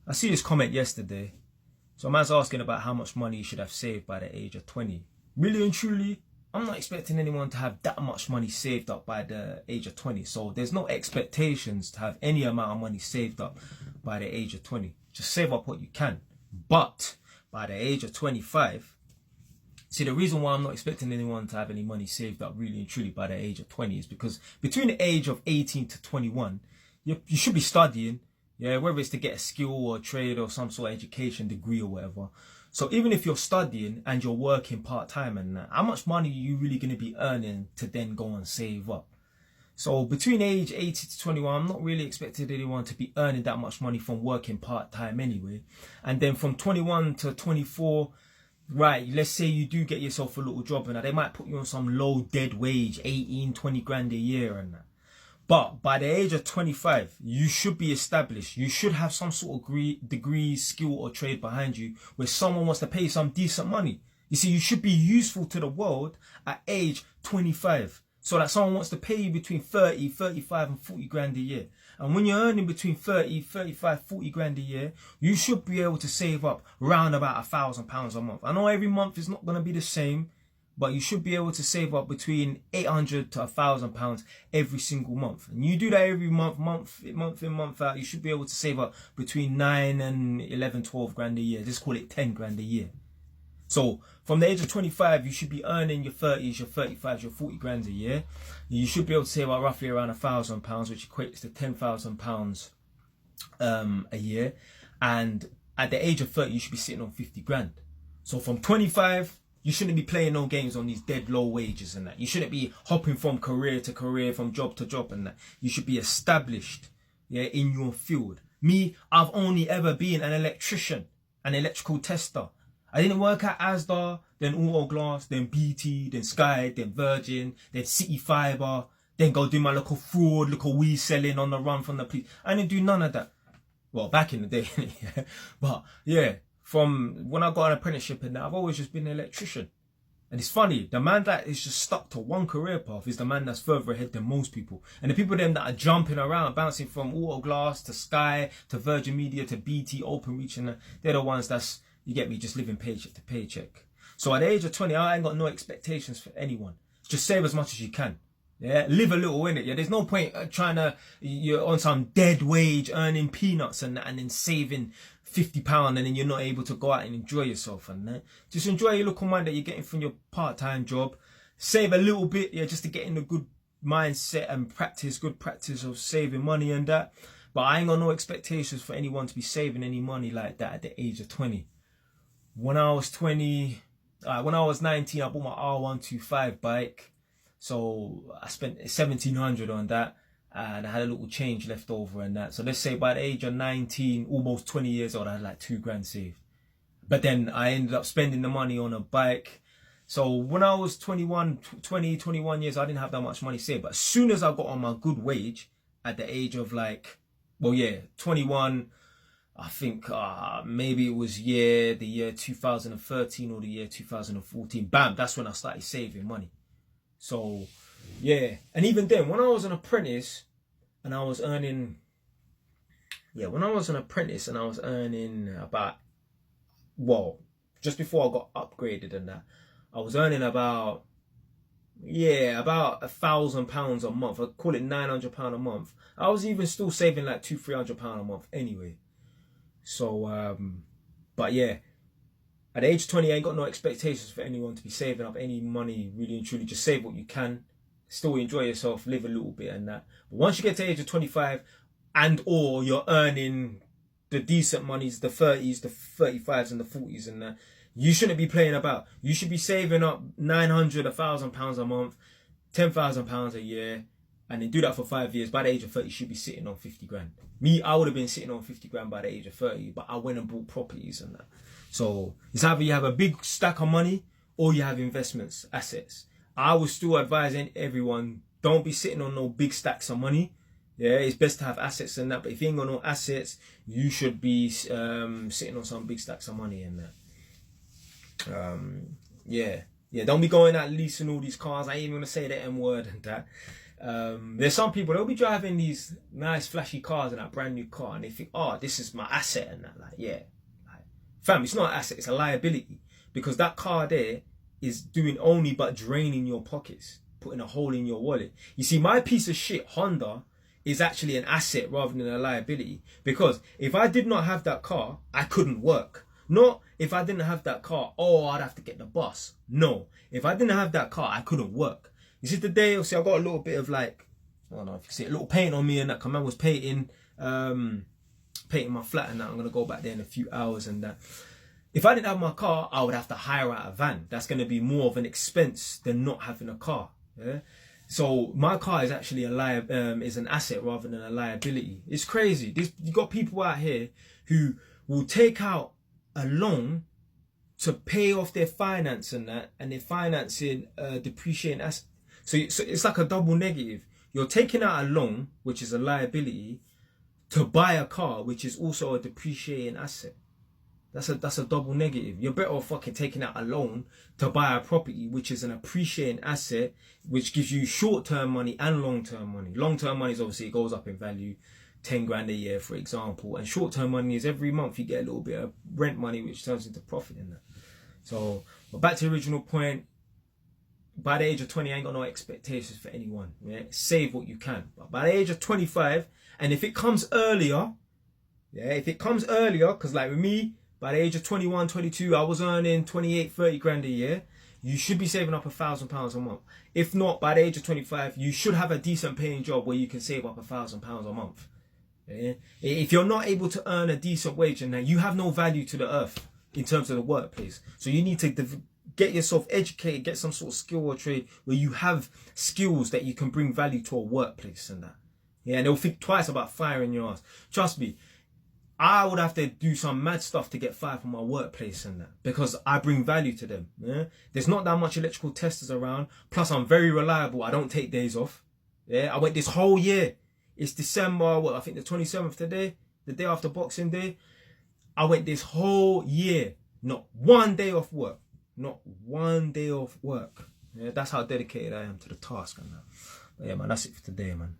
I see this comment yesterday. So a man's asking about how much money you should have saved by the age of 20. Really and truly, I'm not expecting anyone to have that much money saved up by the age of 20. So there's no expectations to have any amount of money saved up by the age of 20. Just save up what you can. But by the age of 25, see, the reason why I'm not expecting anyone to have any money saved up really and truly by the age of 20 is because between the age of 18 to 21, you should be studying. Yeah, whether it's to get a skill or a trade or some sort of education degree or whatever. So even if you're studying and you're working part-time and that, how much money are you really going to be earning to then go and save up? So between age 18 to 21, I'm not really expecting anyone to be earning that much money from working part-time anyway. And then from 21 to 24, right, let's say you do get yourself a little job and that, they might put you on some low dead wage, 18, 20 grand a year and that. But by the age of 25, you should be established. You should have some sort of degree, skill or trade behind you where someone wants to pay you some decent money. You see, you should be useful to the world at age 25 so that someone wants to pay you between 30, 35 and 40 grand a year. And when you're earning between 30, 35, 40 grand a year, you should be able to save up round about £1,000 a month. I know every month is not going to be the same, but you should be able to save up between £800 to £1,000 every single month. And you do that every month in, month out, you should be able to save up between 9 and 11, 12 grand a year. Just call it 10 grand a year. So from the age of 25, you should be earning your 30s, your 35s, your 40 grand a year. You should be able to save up roughly around £1,000, which equates to £10,000 a year. And at the age of 30, you should be sitting on 50 grand. So from 25, you shouldn't be playing no games on these dead low wages and that. You shouldn't be hopping from career to career, from job to job and that. You should be established, yeah, in your field. Me, I've only ever been an electrician, an electrical tester. I didn't work at Asda, then Autoglass, then BT, then Sky, then Virgin, then City Fibre, then go do my little fraud, little weed selling on the run from the police. I didn't do none of that. Well, back in the day, but yeah. From when I got an apprenticeship and that, I've always just been an electrician. And it's funny, the man that is just stuck to one career path is the man that's further ahead than most people. And the people them that are jumping around, bouncing from Autoglass to Sky to Virgin Media to BT, Openreach, and they're the ones that's, you get me, just living paycheck to paycheck. So at the age of 20, I ain't got no expectations for anyone. Just save as much as you can. Yeah, live a little in it. Yeah, there's no point trying to, you're on some dead wage, earning peanuts and that, and then saving £50 and then you're not able to go out and enjoy yourself and that. Just enjoy your little money that you're getting from your part-time job. Save a little bit, yeah, just to get in a good mindset and good practice of saving money and that. But I ain't got no expectations for anyone to be saving any money like that at the age of 20. When I was 19, I bought my R125 bike. So I spent 1,700 on that and I had a little change left over and that. So let's say by the age of 19, almost 20 years old, I had like 2 grand saved. But then I ended up spending the money on a bike. So when I was 21 years, I didn't have that much money saved. But as soon as I got on my good wage at the age of 21, I think maybe it was the year 2013 or the year 2014. Bam, that's when I started saving money. So, yeah. And even then, when I was an apprentice and I was earning, about, just before I got upgraded and that, I was earning about £1,000 a month. I call it £900 a month. I was even still saving like £200-300 a month anyway. So, but yeah. At age 20, I ain't got no expectations for anyone to be saving up any money, really and truly. Just save what you can, still enjoy yourself, live a little bit and that. But once you get to the age of 25 and or you're earning the decent monies, the 30s, the 35s and the 40s and that, you shouldn't be playing about. You should be saving up £900, £1,000 a month, £10,000 a year, and then do that for 5 years. By the age of 30, you should be sitting on 50 grand. Me, I would have been sitting on 50 grand by the age of 30, but I went and bought properties and that. So it's either you have a big stack of money or you have investments, assets. I would still advise everyone, don't be sitting on no big stacks of money. Yeah, it's best to have assets and that. But if you ain't got no assets, you should be sitting on some big stacks of money and that. Yeah, don't be going out leasing all these cars. I ain't even gonna say the M word and that. There's some people, they'll be driving these nice flashy cars and that brand new car, and they think, oh, this is my asset and that. Like, yeah, like, fam, it's not an asset, it's a liability, because that car there is doing only but draining your pockets, putting a hole in your wallet. You see, my piece of shit Honda is actually an asset rather than a liability, because if I did not have that car, I couldn't work. Not if I didn't have that car, oh, I'd have to get the bus. No, if I didn't have that car, I couldn't work. You see, today, obviously, I got a little bit of like, I don't know if you see a little paint on me and that. Man was painting my flat and that. I'm going to go back there in a few hours and that. If I didn't have my car, I would have to hire out a van. That's going to be more of an expense than not having a car. Yeah. So my car is actually is an asset rather than a liability. It's crazy. You got people out here who will take out a loan to pay off their finance and that, and they're financing depreciating assets. So it's like a double negative. You're taking out a loan, which is a liability, to buy a car, which is also a depreciating asset. That's a double negative. You're better off fucking taking out a loan to buy a property, which is an appreciating asset, which gives you short-term money and long-term money. Long-term money is obviously, it goes up in value, 10 grand a year, for example. And short-term money is every month you get a little bit of rent money, which turns into profit in that. So, but back to the original point, by the age of 20, I ain't got no expectations for anyone. Yeah? Save what you can. But by the age of 25, and if it comes earlier, because like with me, by the age of 21, 22, I was earning 28, 30 grand a year. You should be saving up £1,000 a month. If not, by the age of 25, you should have a decent paying job where you can save up £1,000 a month. Yeah? If you're not able to earn a decent wage, and you have no value to the earth in terms of the workplace. So you need to get yourself educated, get some sort of skill or trade where you have skills that you can bring value to a workplace and that. Yeah, and they'll think twice about firing your ass. Trust me, I would have to do some mad stuff to get fired from my workplace and that, because I bring value to them. Yeah? There's not that much electrical testers around. Plus, I'm very reliable. I don't take days off. Yeah, I went this whole year. It's December, I think the 27th today, the day after Boxing Day. I went this whole year, not one day off work. Not one day off work. Yeah, that's how dedicated I am to the task and that. But yeah, man, that's it for today, man.